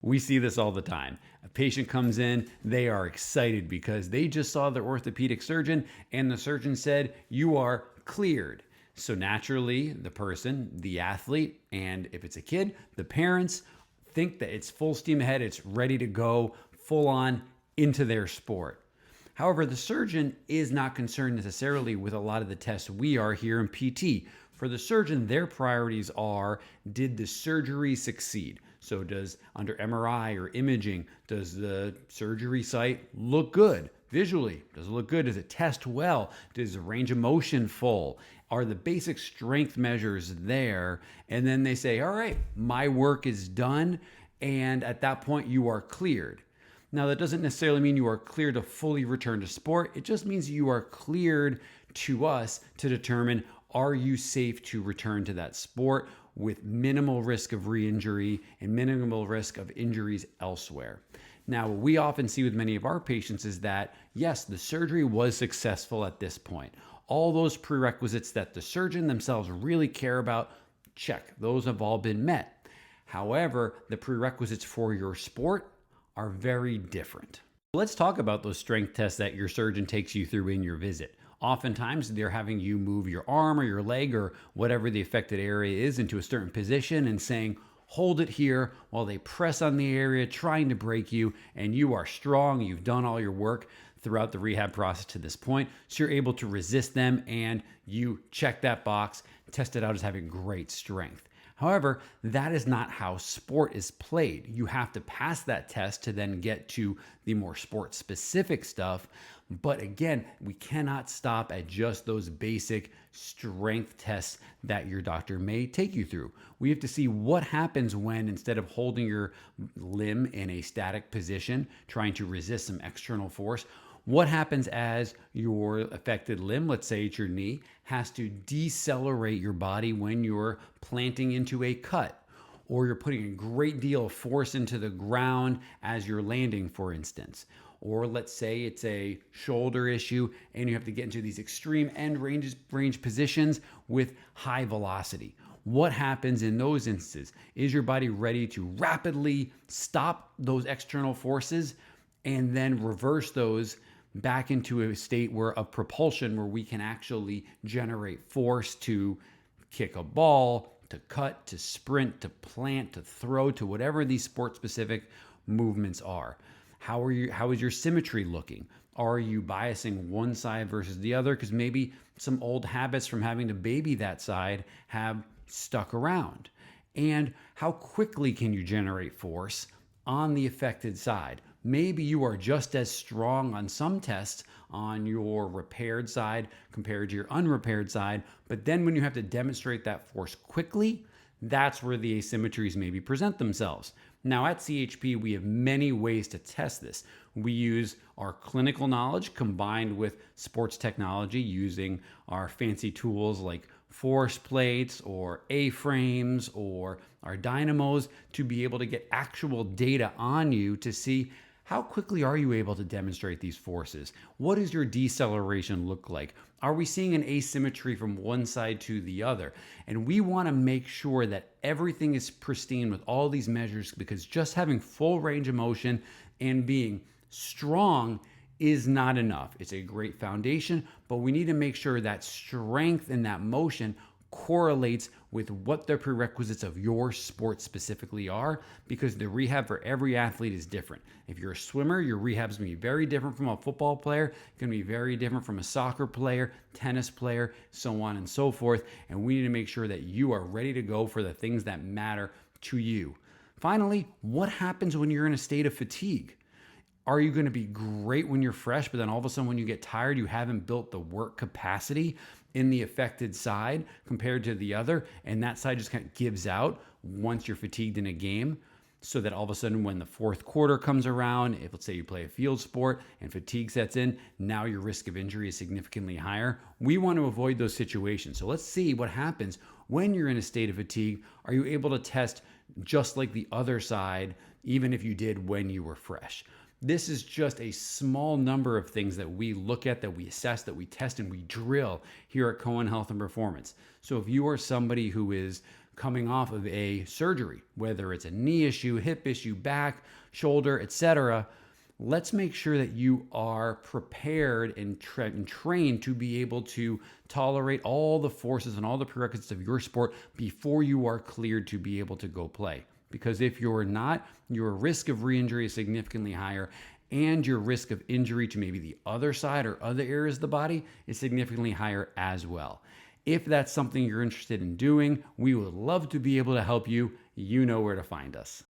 We see this all the time. A patient comes in, they are excited because they just saw their orthopedic surgeon and the surgeon said, "You are cleared." So naturally, the person, the athlete, and if it's a kid, the parents think that it's full steam ahead, it's ready to go full on into their sport. However, the surgeon is not concerned necessarily with a lot of the tests we are here in PT. For the surgeon, their priorities are, did the surgery succeed? So does under MRI or imaging, does the surgery site look good visually? Does it look good? Does it test well? Does the range of motion full? Are the basic strength measures there? And then they say, all right, my work is done. And at that point, you are cleared. Now, that doesn't necessarily mean you are cleared to fully return to sport. It just means you are cleared to us to determine, are you safe to return to that sport with minimal risk of re-injury and minimal risk of injuries elsewhere. Now, what we often see with many of our patients is that, yes, the surgery was successful at this point. All those prerequisites that the surgeon themselves really care about, check, those have all been met. However, the prerequisites for your sport are very different. Let's talk about those strength tests that your surgeon takes you through in your visit. Oftentimes, they're having you move your arm or your leg or whatever the affected area is into a certain position and saying, hold it here while they press on the area, trying to break you, and you are strong. You've done all your work throughout the rehab process to this point, so you're able to resist them and you check that box, test it out as having great strength. However, that is not how sport is played. You have to pass that test to then get to the more sport-specific stuff. But again, we cannot stop at just those basic strength tests that your doctor may take you through. We have to see what happens when, instead of holding your limb in a static position, trying to resist some external force, what happens as your affected limb, let's say it's your knee, has to decelerate your body when you're planting into a cut, or you're putting a great deal of force into the ground as you're landing, for instance. Or let's say it's a shoulder issue and you have to get into these extreme end range positions with high velocity. What happens in those instances? Is your body ready to rapidly stop those external forces and then reverse those back into a state of propulsion where we can actually generate force to kick a ball, to cut, to sprint, to plant, to throw, to whatever these sport-specific movements are? How is your symmetry looking? Are you biasing one side versus the other? Because maybe some old habits from having to baby that side have stuck around. And how quickly can you generate force on the affected side? Maybe you are just as strong on some tests on your repaired side compared to your unrepaired side, but then when you have to demonstrate that force quickly, that's where the asymmetries maybe present themselves. Now at CHP, we have many ways to test this. We use our clinical knowledge combined with sports technology using our fancy tools like force plates or A-frames or our dynamos to be able to get actual data on you to see how quickly are you able to demonstrate these forces? What does your deceleration look like? Are we seeing an asymmetry from one side to the other? And we want to make sure that everything is pristine with all these measures, because just having full range of motion and being strong is not enough. It's a great foundation, but we need to make sure that strength and that motion correlates with what the prerequisites of your sport specifically are, because the rehab for every athlete is different. If you're a swimmer, your rehab is going to be very different from a football player. It's going to be very different from a soccer player, tennis player, so on and so forth. And we need to make sure that you are ready to go for the things that matter to you. Finally, what happens when you're in a state of fatigue? Are you going to be great when you're fresh, but then all of a sudden when you get tired, you haven't built the work capacity in the affected side compared to the other, and that side just kind of gives out once you're fatigued in a game, so that all of a sudden when the fourth quarter comes around, if let's say you play a field sport and fatigue sets in, now your risk of injury is significantly higher. We want to avoid those situations. So let's see what happens when you're in a state of fatigue. Are you able to test just like the other side, even if you did when you were fresh? This is just a small number of things that we look at, that we assess, that we test, and we drill here at Cohen Health and Performance. So if you are somebody who is coming off of a surgery, whether it's a knee issue, hip issue, back, shoulder, etc. Let's make sure that you are prepared and trained to be able to tolerate all the forces and all the prerequisites of your sport before you are cleared to be able to go play. Because if you're not, your risk of re-injury is significantly higher, and your risk of injury to maybe the other side or other areas of the body is significantly higher as well. If that's something you're interested in doing, we would love to be able to help you. You know where to find us.